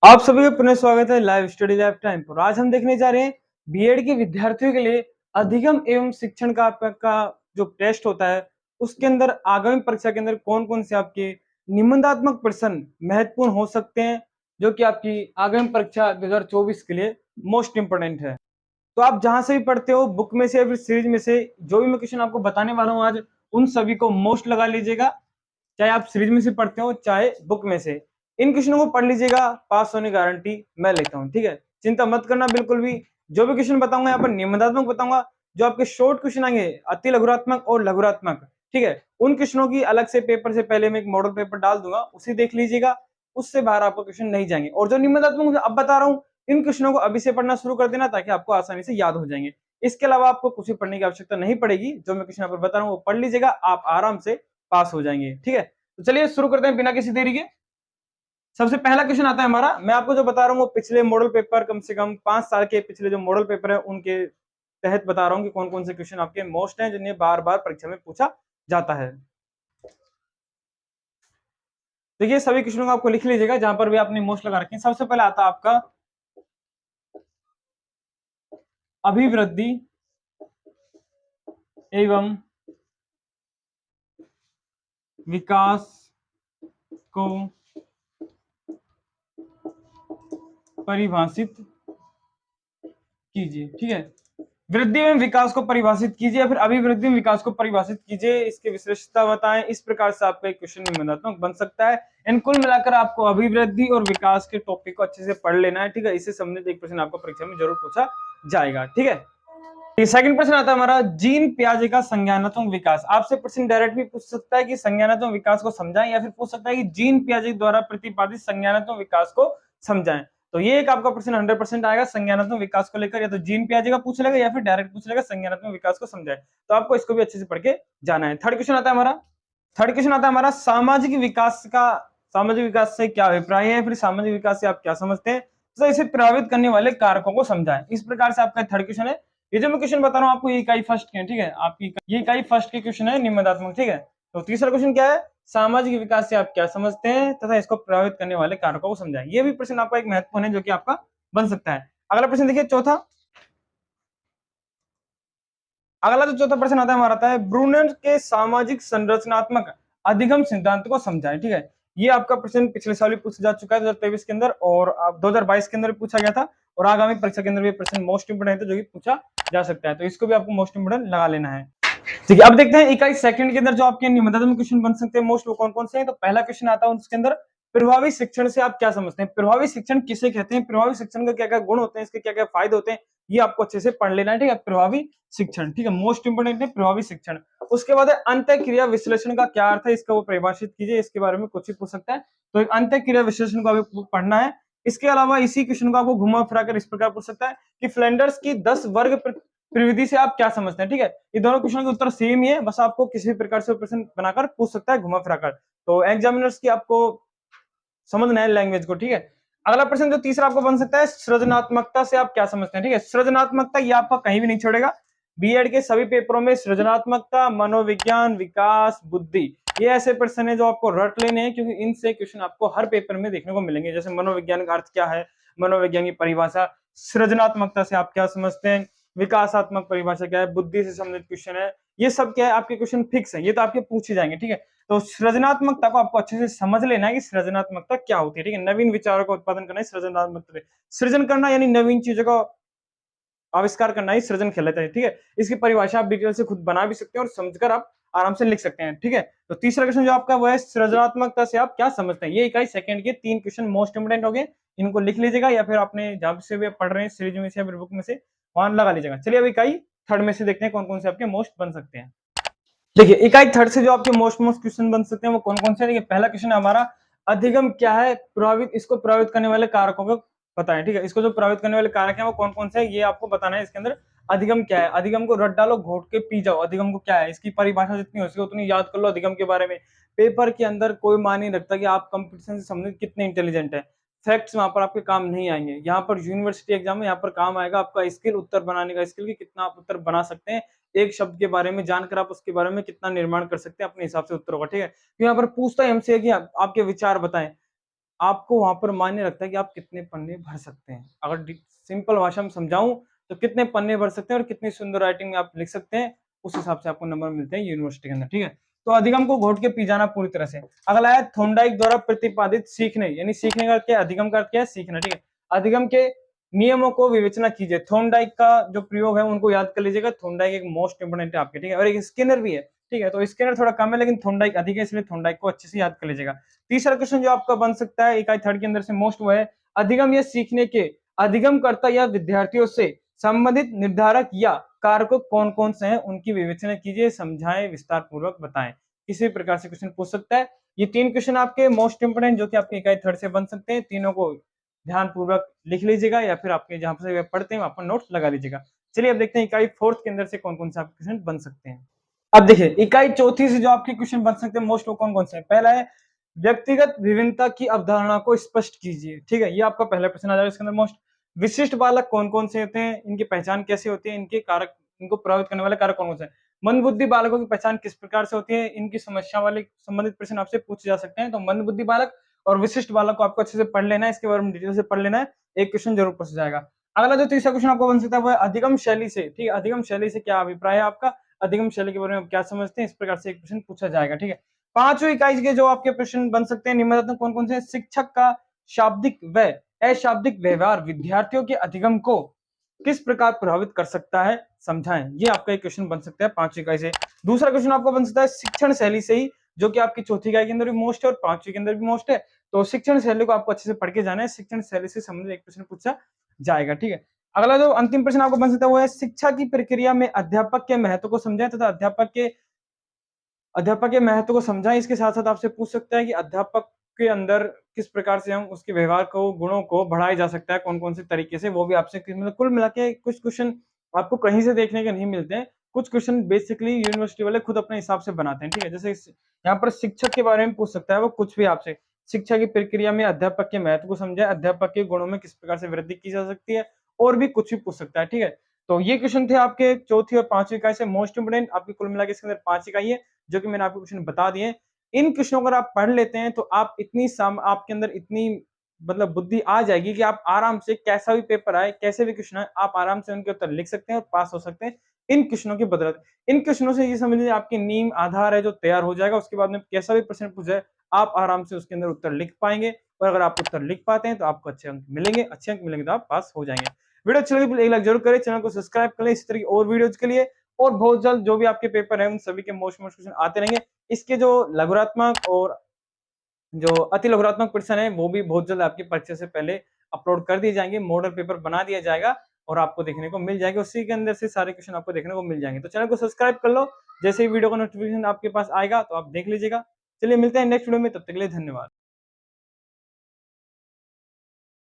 आप सभी का पुनः स्वागत है लाइव स्टडी लैब टाइम पर। आज हम देखने जा रहे हैं बीएड के विद्यार्थियों के लिए अधिगम एवं शिक्षण का आपका जो टेस्ट होता है उसके अंदर आगामी परीक्षा के अंदर कौन कौन से आपके निबंधात्मक प्रश्न महत्वपूर्ण हो सकते हैं जो कि आपकी आगामी परीक्षा 2024 के लिए मोस्ट इंपोर्टेंट है। तो आप जहां से भी पढ़ते हो बुक में से या फिर सीरीज में से जो भी मैं क्वेश्चन आपको बताने वाला हूँ आज उन सभी को मोस्ट लगा लीजिएगा, चाहे आप सीरीज में से पढ़ते हो चाहे बुक में से। इन क्वेश्चनों को पढ़ लीजिएगा, पास होने की गारंटी मैं लेता हूँ। ठीक है, चिंता मत करना बिल्कुल भी। जो भी क्वेश्चन बताऊंगा यहाँ पर निबंधात्मक बताऊंगा, जो आपके शॉर्ट क्वेश्चन आएंगे अति लघुरात्मक और लघुरात्मक, ठीक है, उन क्वेश्चनों की अलग से पेपर से पहले मैं एक मॉडल पेपर डाल दूंगा, उसे देख लीजिएगा, उससे बाहर आपको क्वेश्चन नहीं जाएंगे। और जो निबंधात्मक अब बता रहा हूँ इन क्वेश्चनों को अभी से पढ़ना शुरू कर देना ताकि आपको आसानी से याद हो जाएंगे। इसके अलावा आपको कुछ भी पढ़ने की आवश्यकता नहीं पड़ेगी, जो मैं क्वेश्चन यहाँ पर बता रहा हूँ वो पढ़ लीजिएगा, आप आराम से पास हो जाएंगे। ठीक है, तो चलिए शुरू करते हैं बिना किसी देरी के। सबसे पहला क्वेश्चन आता है हमारा, मैं आपको जो बता रहा हूँ वो पिछले मॉडल पेपर, कम से कम 5 साल के पिछले जो मॉडल पेपर है उनके तहत बता रहा हूँ कि कौन कौन से क्वेश्चन आपके मोस्ट हैं जिन्हें बार बार परीक्षा में पूछा जाता है। देखिए सभी क्वेश्चनों को आपको लिख लीजिएगा जहां पर भी आपने मोस्ट लगा रखे हैं। सबसे पहले आता है आपका अभिवृद्धि एवं विकास को परिभाषित कीजिए। ठीक है, वृद्धि एवं विकास को परिभाषित कीजिए या फिर अभिवृद्धि एवं विकास को परिभाषित कीजिए, इसकी विशेषता बताएं। इस प्रकार से आपका एक क्वेश्चन निबंधात्मक बन सकता है। इन कुल मिलाकर आपको अभिवृद्धि और विकास के टॉपिक को अच्छे से पढ़ लेना है। ठीक है, इससे संबंधित एक प्रश्न आपको परीक्षा में जरूर पूछा जाएगा। ठीक है, सेकंड प्रश्न आता है हमारा जीन पियाजे का संज्ञानात्मक विकास। आपसे प्रश्न डायरेक्ट भी पूछ सकता है कि संज्ञानात्मक विकास को समझाएं, या फिर पूछ सकता है कि जीन पियाजे द्वारा प्रतिपादित संज्ञानात्मक विकास को समझाएं। तो ये एक आपका प्रश्न 100% आएगा संज्ञानात्मक विकास को लेकर, या तो जीन पियाजे का पूछ लेगा या फिर डायरेक्ट पूछ लेगा संज्ञानात्मक विकास को समझाएं। तो आपको इसको भी अच्छे से पढ़ के जाना है। थर्ड क्वेश्चन आता है हमारा सामाजिक विकास का, सामाजिक विकास से क्या अभिप्राय है, फिर सामाजिक विकास से आप क्या समझते हैं, तो इसे प्रभावित करने वाले कारकों को समझाएं। इस प्रकार से आपका थर्ड क्वेश्चन है। ये जो मैं क्वेश्चन बता रहा हूँ आपको ये इकाई फर्स्ट के, ठीक है, आपकी ये इकाई फर्स्ट के क्वेश्चन है निबंधात्मक। ठीक है, तो तीसरा क्वेश्चन क्या है, सामाजिक विकास से आप क्या समझते हैं तथा इसको प्रभावित करने वाले कारकों को समझाएं। ये भी प्रश्न आपका एक महत्वपूर्ण है जो कि आपका बन सकता है। अगला प्रश्न देखिए चौथा, अगला जो चौथा प्रश्न आता है हमारा आता है ब्रूनर के सामाजिक संरचनात्मक अधिगम सिद्धांत को समझाएं। ठीक है, ये आपका प्रश्न पिछले साल भी पूछा जा चुका है 2023 के अंदर, और 2022 के अंदर भी पूछा गया था, और आगामी परीक्षा के अंदर भी प्रश्न मोस्ट इंपोर्टेंट है जो कि पूछा जा सकता है। तो इसको भी आपको मोस्ट इंपोर्टेंट लगा लेना है। ठीक है, अब देखते हैं इकाई सेकंड के अंदर जो आपके निबंधात्मक क्वेश्चन बन सकते हैं मोस्ट, वो कौन कौन से हैं। तो पहला क्वेश्चन आता है उसके अंदर प्रभावी शिक्षण से आप क्या समझते हैं। प्रभावी शिक्षण किसे कहते हैं, प्रभावी शिक्षण का क्या क्या गुण होते हैं, इसके क्या क्या फायदे होते हैं, ये आपको अच्छे से पढ़ लेना है। ठीक है, प्रभावी शिक्षण, ठीक है, मोस्ट इंपोर्टेंट है प्रभावी शिक्षण। उसके बाद है अंतःक्रिया विश्लेषण का क्या अर्थ है, इसका वो परिभाषित कीजिए, इसके बारे में कुछ भी पूछ सकता है। तो एक अंतःक्रिया विश्लेषण को आपको पढ़ना है। इसके अलावा इसी क्वेश्चन को आपको घुमा फिरा कर इस प्रकार पूछ सकता है कि फ्लैंडर्स की 10 वर्ग प्रविधि से आप क्या समझते हैं। ठीक है, ये दोनों क्वेश्चन के उत्तर सेम ही है, बस आपको किसी भी प्रकार से प्रश्न बनाकर पूछ सकता है घुमा फिरा कर। तो एग्जामिनर्स की आपको समझना है लैंग्वेज को। ठीक है, अगला प्रश्न जो तीसरा आपको बन सकता है सृजनात्मकता से आप क्या समझते हैं। ठीक है, सृजनात्मकता ये आपका कहीं भी नहीं छोड़ेगा, बीएड के सभी पेपरों में सृजनात्मकता, मनोविज्ञान, विकास, बुद्धि, ये ऐसे प्रश्न है जो आपको रट लेने हैं, क्योंकि इनसे क्वेश्चन आपको हर पेपर में देखने को मिलेंगे। जैसे मनोविज्ञान का अर्थ क्या है, मनोविज्ञान की परिभाषा, सृजनात्मकता से आप क्या समझते हैं, विकासात्मक परिभाषा क्या है, बुद्धि से संबंधित क्वेश्चन है, ये सब क्या है आपके क्वेश्चन फिक्स है, ये तो आपके पूछे जाएंगे। ठीक है, तो सृजनात्मकता को आपको अच्छे से समझ लेना है कि सृजनात्मकता क्या होती है। ठीक है, नवीन विचारों का उत्पादन करना है सृजनात्मकता, सृजन करना यानी नवीन चीजों का आविष्कार करना ही सृजन कहलाता है। ठीक है, इसकी परिभाषा आप डिटेल से खुद बना भी सकते हैं और समझकर आप आराम से लिख सकते हैं। ठीक है, तो तीसरा क्वेश्चन जो आपका वो है सृजनात्मकता से आप क्या समझते हैं। ये इकाई सेकंड के 3 क्वेश्चन मोस्ट इंपोर्टेंट हो गए, इनको लिख लीजिएगा, या फिर आपने जहां से भी पढ़ रहे हैं सीरीज में से या फिर बुक में से वहां लगा लीजिएगा। चलिए अब इकाई थर्ड में से देखते हैं कौन कौन से आपके मोस्ट बन सकते हैं। देखिए इकाई थर्ड से जो आपके मोस्ट मोस्ट क्वेश्चन बन सकते हैं वो कौन कौन से। देखिए पहला क्वेश्चन है हमारा अधिगम क्या है, प्रभावित, इसको प्रभावित करने वाले कारकों को बताएं। ठीक है, इसको जो प्रभावित करने वाले कारक हैं वो कौन कौन से हैं ये आपको बताना है। इसके अंदर अधिगम क्या है, अधिगम को रट डालो, घोट के पी जाओ, अधिगम को क्या है, इसकी परिभाषा जितनी हो सके उतनी याद कर लो अधिगम के बारे में। पेपर के अंदर कोई मान नहीं रखता कि आप कंपटीशन से संबंधित कितने इंटेलिजेंट है, फैक्ट्स वहां पर आपके काम नहीं आएंगे। यहाँ पर यूनिवर्सिटी एग्जाम में यहाँ पर काम आएगा आपका स्किल, उत्तर बनाने का स्किल, कि कितना आप उत्तर बना सकते हैं, एक शब्द के बारे में जानकर आप उसके बारे में कितना निर्माण कर सकते हैं अपने हिसाब से उत्तर होगा। ठीक है, तो यहाँ पर पूछता है हमसे कि आपके विचार बताएं, आपको वहां पर मायने रखता है कि आप कितने पन्ने भर सकते हैं। अगर सिंपल भाषा में समझाऊं तो कितने पन्ने भर सकते हैं और कितनी सुंदर राइटिंग में आप लिख सकते हैं, उस हिसाब से आपको नंबर मिलते हैं यूनिवर्सिटी के अंदर, ठीक है। तो अधिगम को घोट के पी जाना पूरी तरह से। अगला है थोंडाइक द्वारा प्रतिपादित सीखने, यानी सीखने का क्या है, अधिगम का क्या है, सीखना, ठीक है। अधिगम के नियमों को विवेचना कीजिए। थोंडाइक का जो प्रयोग है उनको याद कर लीजिएगा। थोंडाइक एक मोस्ट इंपोर्टेंट है आपके, ठीक है। और एक स्किनर भी है, ठीक है। तो स्किनर थोड़ा कम है लेकिन थोंडाइक अधिक है, इसलिए थोंडाइक को अच्छे से याद कर लीजिएगा। तीसरा क्वेश्चन जो आपका बन सकता है इकाई थर्ड के अंदर से मोस्ट, वो है अधिगम या सीखने के अधिगमकर्ता या विद्यार्थियों से संबंधित निर्धारक या कारक कौन कौन से हैं, उनकी विवेचना कीजिए, समझाएं, विस्तार पूर्वक बताएं। किसी भी प्रकार से क्वेश्चन पूछ सकता है। ये 3 क्वेश्चन आपके मोस्ट इंपोर्टेंट जो कि आपके इकाई थर्ड से बन सकते हैं। तीनों को ध्यान पूर्वक लिख लीजिएगा या फिर आपके जहां से पढ़ते हैं वहां पर नोट्स लगा लीजिएगा। चलिए अब देखते हैं इकाई फोर्थ के अंदर से कौन कौन से आपके क्वेश्चन बन सकते हैं। अब देखिए इकाई चौथी से जो आपके क्वेश्चन बन सकते हैं मोस्ट, वो कौन कौन से हैं। पहला है व्यक्तिगत विभिन्नता की अवधारणा को स्पष्ट कीजिए, ठीक है। ये आपका पहला प्रश्न आ जाएगा इसके अंदर मोस्ट। विशिष्ट बालक कौन कौन से होते हैं, इनकी पहचान कैसे होती है, इनके कारक, इनको प्रभावित करने वाले कारक कौन कौन से हैं। मंदबुद्धि बालकों की पहचान किस प्रकार से होती है, इनकी समस्या वाले संबंधित प्रश्न आपसे पूछे जा सकते हैं। तो मंदबुद्धि बालक और विशिष्ट बालक को आपको अच्छे से पढ़ लेना है, इसके बारे में डिटेल से पढ़ लेना है, एक क्वेश्चन जरूर पूछ जाएगा। अगला जो तीसरा क्वेश्चन आपको बन सकता है वो है अधिगम शैली से, ठीक है। अधिगम शैली से क्या अभिप्राय है आपका, अधिगम शैली के बारे में आप क्या समझते हैं, इस प्रकार से एक प्रश्न पूछा जाएगा, ठीक है। पांचवी इकाई के जो आपके प्रश्न बन सकते हैं निम्नलिखित कौन कौन से। शिक्षक का शाब्दिक व अशाब्दिक व्यवहार विद्यार्थियों के अधिगम को किस प्रकार प्रभावित कर सकता है, समझाएं। ये आपका एक क्वेश्चन बन सकता है पांचवी इकाई से। दूसरा क्वेश्चन आपको बन सकता है शिक्षण शैली से ही, जो कि आपकी चौथी इकाई के अंदर भी मोस्ट है और पांचवी के अंदर भी मोस्ट है। तो शिक्षण शैली को आपको अच्छे से पढ़ के जाना है, शिक्षण शैली से संबंधित एक प्रश्न पूछा जाएगा, ठीक है। अगला जो अंतिम प्रश्न आपको बन सकता है वो है शिक्षा की प्रक्रिया में अध्यापक के महत्व को समझाएं तथा अध्यापक के महत्व को समझाएं। इसके साथ साथ आपसे पूछ सकता है कि अध्यापक के अंदर किस प्रकार से हम उसके व्यवहार को, गुणों को बढ़ाया जा सकता है, कौन कौन से तरीके से, वो भी आपसे मतलब कुल मिला के कुछ क्वेश्चन आपको कहीं से देखने के नहीं मिलते हैं। कुछ क्वेश्चन बेसिकली यूनिवर्सिटी वाले खुद अपने हिसाब से बनाते हैं, ठीक है। जैसे यहाँ पर शिक्षक के बारे में पूछ सकता है वो कुछ भी आपसे। शिक्षा की प्रक्रिया में अध्यापक के महत्व को समझाए, अध्यापक के गुणों में किस प्रकार से वृद्धि की जा सकती है, और भी कुछ भी पूछ सकता है, ठीक है। तो ये क्वेश्चन थे आपके चौथी और पांचवी इकाई से मोस्ट इंपोर्टेंट। आपकी कुल मिला के इसके अंदर 5 इकाई है जो कि मैंने आपको क्वेश्चन बता दिए। इन क्वेश्चनों को अगर आप पढ़ लेते हैं तो आप आपके अंदर इतनी मतलब बुद्धि आ जाएगी कि आप आराम से कैसा भी पेपर आए, कैसे भी क्वेश्चन आए, आप आराम से उनके उत्तर लिख सकते हैं और पास हो सकते हैं इन क्वेश्चनों की बदौलत। इन क्वेश्चनों से ये समझ लीजिए आपकी नींव आधार है जो तैयार हो जाएगा। उसके बाद में कैसा भी प्रश्न पूछा जाए आप आराम से उसके अंदर उत्तर लिख पाएंगे, और अगर आप उत्तर लिख पाते हैं तो आपको अच्छे अंक मिलेंगे, अच्छे अंक मिलेंगे तो आप पास हो जाएंगे। वीडियो अच्छी लगी एक लाइक जरूर करें, चैनल को सब्सक्राइब करें इस तरह की और वीडियोज के लिए। और बहुत जल्द जो भी आपके पेपर है उन सभी के मोस्ट क्वेश्चन आते रहेंगे। इसके जो लघुरात्मक और जो अति लघुरात्मक प्रश्न है वो भी बहुत जल्द आपकी परीक्षा से पहले अपलोड कर दिए जाएंगे, मॉडल पेपर बना दिया जाएगा और आपको देखने को मिल जाएगा। उसी के अंदर से सारे क्वेश्चन आपको देखने को मिल जाएंगे। तो चैनल को सब्सक्राइब कर लो, जैसे ही वीडियो का नोटिफिकेशन आपके पास आएगा तो आप देख लीजिएगा। चलिए मिलते हैं नेक्स्ट वीडियो में, तब तक के लिए धन्यवाद।